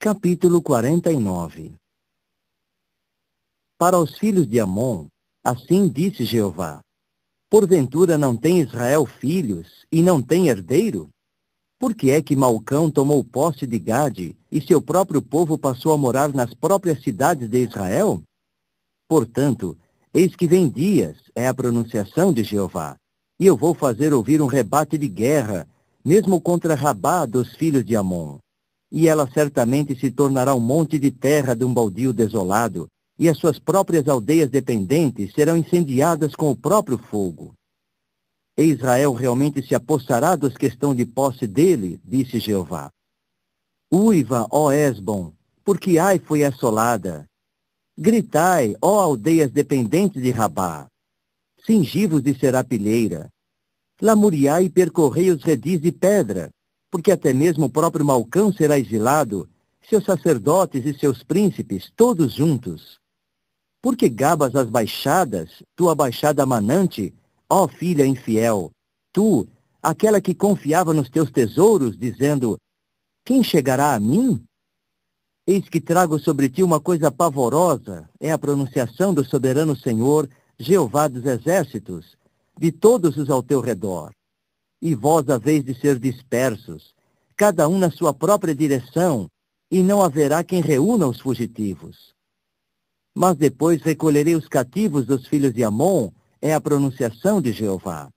Capítulo 49. Para os filhos de Amon, assim disse Jeová: porventura não tem Israel filhos, e não tem herdeiro? Por que é que Malcão tomou posse de Gade, e seu próprio povo passou a morar nas próprias cidades de Israel? Portanto, eis que vem dias, é a pronunciação de Jeová, e eu vou fazer ouvir um rebate de guerra, mesmo contra Rabá dos filhos de Amon. E ela certamente se tornará um monte de terra de um baldio desolado, e as suas próprias aldeias dependentes serão incendiadas com o próprio fogo. E Israel realmente se apossará dos que estão de posse dele, disse Jeová. Uiva, ó Esbom, porque Ai foi assolada. Gritai, ó aldeias dependentes de Rabá. Cingivos de serapilheira. Lamuriai e percorrei os redis de pedra, porque até mesmo o próprio Malcão será exilado, seus sacerdotes e seus príncipes, todos juntos. Porque gabas as baixadas, tua baixada manante, ó filha infiel, tu, aquela que confiava nos teus tesouros, dizendo, quem chegará a mim? Eis que trago sobre ti uma coisa pavorosa, é a pronunciação do soberano Senhor, Jeová dos exércitos, de todos os ao teu redor. E vós haveis de ser dispersos, cada um na sua própria direção, e não haverá quem reúna os fugitivos. Mas depois recolherei os cativos dos filhos de Amon, é a pronunciação de Jeová.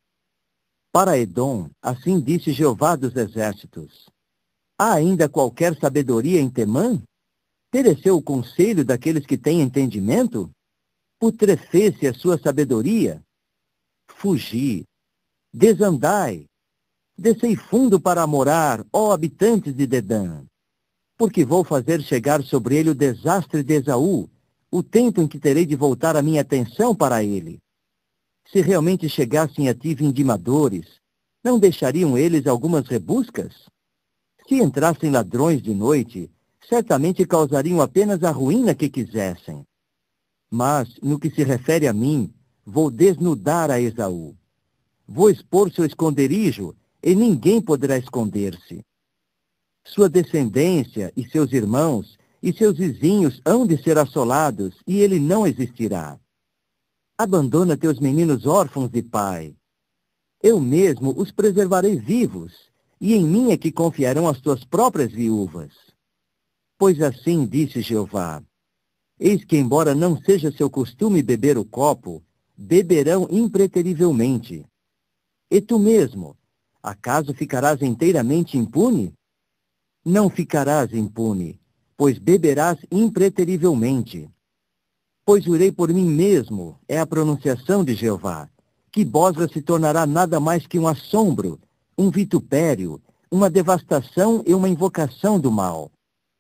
Para Edom, assim disse Jeová dos exércitos. Há ainda qualquer sabedoria em Temã? Pereceu o conselho daqueles que têm entendimento? Putrefece a sua sabedoria? Fugi, desandai, descei fundo para morar, ó habitantes de Dedã, porque vou fazer chegar sobre ele o desastre de Esaú, o tempo em que terei de voltar a minha atenção para ele. Se realmente chegassem a ti vindimadores, não deixariam eles algumas rebuscas? Se entrassem ladrões de noite, certamente causariam apenas a ruína que quisessem. Mas, no que se refere a mim, vou desnudar a Esaú. Vou expor seu esconderijo, e ninguém poderá esconder-se. Sua descendência e seus irmãos e seus vizinhos hão de ser assolados, e ele não existirá. Abandona teus meninos órfãos de pai. Eu mesmo os preservarei vivos, e em mim é que confiarão as tuas próprias viúvas. Pois assim disse Jeová, eis que embora não seja seu costume beber o copo, beberão impreterivelmente. E tu mesmo, acaso ficarás inteiramente impune? Não ficarás impune, pois beberás impreterivelmente. Pois jurei por mim mesmo, é a pronunciação de Jeová, que Bosra se tornará nada mais que um assombro, um vitupério, uma devastação e uma invocação do mal.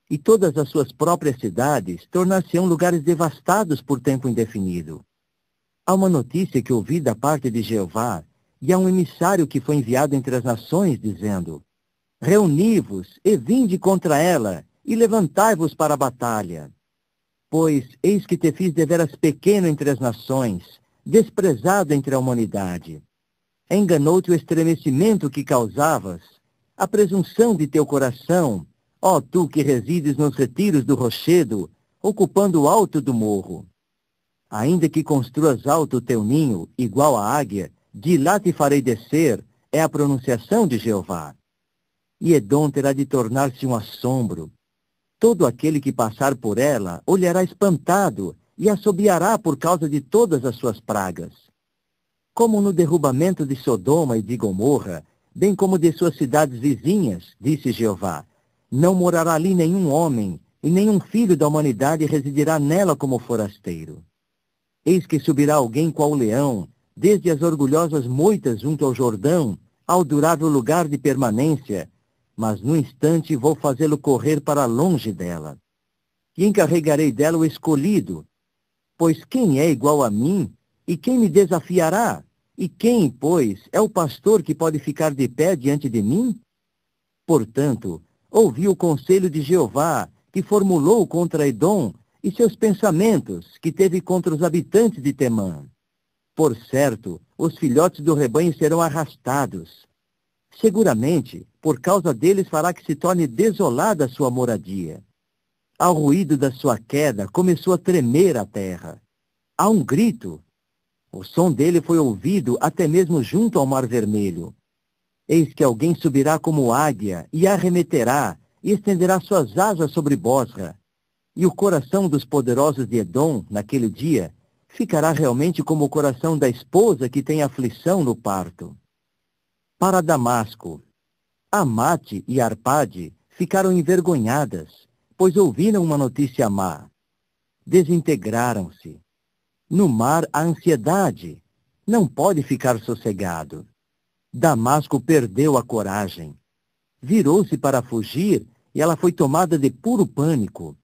E todas as suas próprias cidades tornar-se-ão lugares devastados por tempo indefinido. Há uma notícia que ouvi da parte de Jeová, e há um emissário que foi enviado entre as nações, dizendo, reuni-vos e vinde contra ela, e levantai-vos para a batalha. Pois eis que te fiz deveras pequeno entre as nações, desprezado entre a humanidade. Enganou-te o estremecimento que causavas, a presunção de teu coração, ó tu que resides nos retiros do rochedo, ocupando o alto do morro. Ainda que construas alto o teu ninho, igual à águia, de lá te farei descer, é a pronunciação de Jeová. E Edom terá de tornar-se um assombro. Todo aquele que passar por ela olhará espantado e assobiará por causa de todas as suas pragas. Como no derrubamento de Sodoma e de Gomorra, bem como de suas cidades vizinhas, disse Jeová, não morará ali nenhum homem, e nenhum filho da humanidade residirá nela como forasteiro. Eis que subirá alguém qual leão, desde as orgulhosas moitas junto ao Jordão, ao durável lugar de permanência, mas no instante vou fazê-lo correr para longe dela. E encarregarei dela o escolhido, pois quem é igual a mim, e quem me desafiará? E quem, pois, é o pastor que pode ficar de pé diante de mim? Portanto, ouvi o conselho de Jeová, que formulou contra Edom, e seus pensamentos, que teve contra os habitantes de Temã. Por certo, os filhotes do rebanho serão arrastados. Seguramente, por causa deles fará que se torne desolada a sua moradia. Ao ruído da sua queda, começou a tremer a terra. Há um grito. O som dele foi ouvido até mesmo junto ao Mar Vermelho. Eis que alguém subirá como águia e arremeterá e estenderá suas asas sobre Bosra. E o coração dos poderosos de Edom, naquele dia, ficará realmente como o coração da esposa que tem aflição no parto. Para Damasco, Amate e Arpade ficaram envergonhadas, pois ouviram uma notícia má. Desintegraram-se. No mar há ansiedade, não pode ficar sossegado. Damasco perdeu a coragem. Virou-se para fugir e ela foi tomada de puro pânico.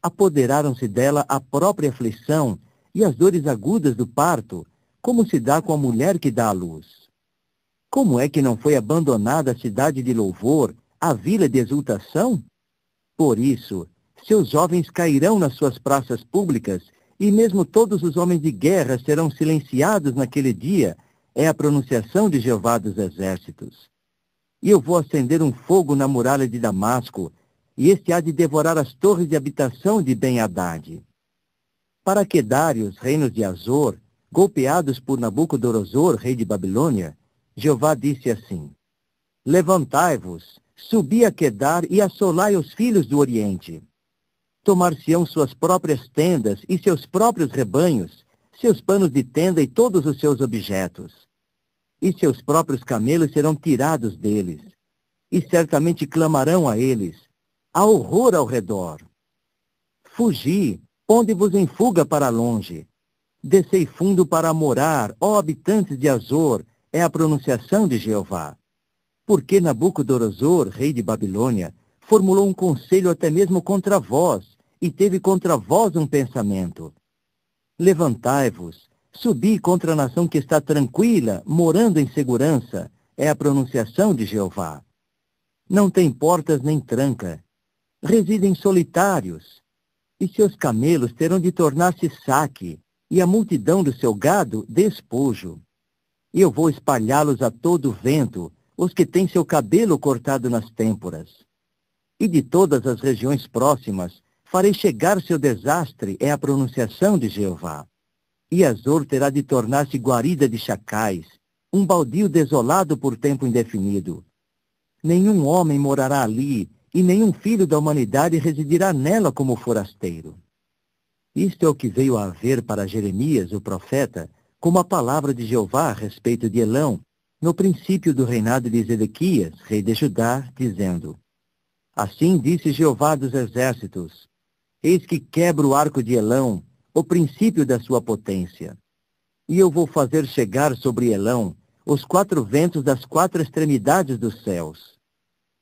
Apoderaram-se dela a própria aflição e as dores agudas do parto, como se dá com a mulher que dá à luz. Como é que não foi abandonada a cidade de louvor, a vila de exultação? Por isso, seus jovens cairão nas suas praças públicas, e mesmo todos os homens de guerra serão silenciados naquele dia, é a pronunciação de Jeová dos Exércitos. E eu vou acender um fogo na muralha de Damasco, e este há de devorar as torres de habitação de Ben-Hadad. Para Quedar e os reinos de Azor, golpeados por Nabucodonosor, rei de Babilônia, Jeová disse assim: Levantai-vos, subi a Quedar e assolai os filhos do Oriente. Tomar-se-ão suas próprias tendas e seus próprios rebanhos, seus panos de tenda e todos os seus objetos. E seus próprios camelos serão tirados deles. E certamente clamarão a eles: há horror ao redor. Fugi, ponde-vos em fuga para longe. Descei fundo para morar, ó habitantes de Azor, é a pronunciação de Jeová. Porque Nabucodonosor, rei de Babilônia, formulou um conselho até mesmo contra vós, e teve contra vós um pensamento. Levantai-vos, subi contra a nação que está tranquila, morando em segurança, é a pronunciação de Jeová. Não tem portas nem tranca, residem solitários, e seus camelos terão de tornar-se saque, e a multidão do seu gado despojo. E eu vou espalhá-los a todo vento, os que têm seu cabelo cortado nas têmporas. E de todas as regiões próximas, farei chegar seu desastre, é a pronunciação de Jeová. E Azor terá de tornar-se guarida de chacais, um baldio desolado por tempo indefinido. Nenhum homem morará ali, e nenhum filho da humanidade residirá nela como forasteiro. Isto é o que veio a haver para Jeremias, o profeta, como a palavra de Jeová a respeito de Elão, no princípio do reinado de Zedequias, rei de Judá, dizendo: Assim disse Jeová dos Exércitos: Eis que quebro o arco de Elão, o princípio da sua potência. E eu vou fazer chegar sobre Elão os 4 ventos das 4 extremidades dos céus.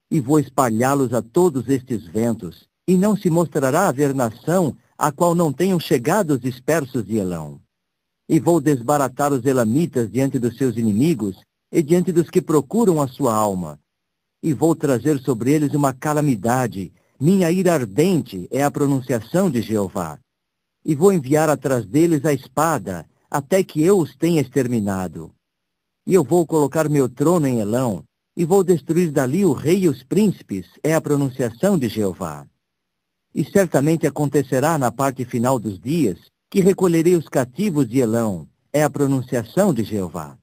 E vou espalhá-los a todos estes ventos, e não se mostrará haver nação a qual não tenham chegado os dispersos de Elão. E vou desbaratar os elamitas diante dos seus inimigos e diante dos que procuram a sua alma. E vou trazer sobre eles uma calamidade, minha ira ardente é a pronunciação de Jeová. E vou enviar atrás deles a espada, até que eu os tenha exterminado. E eu vou colocar meu trono em Elão, e vou destruir dali o rei e os príncipes, é a pronunciação de Jeová. E certamente acontecerá na parte final dos dias, que recolherei os cativos de Elão, é a pronunciação de Jeová.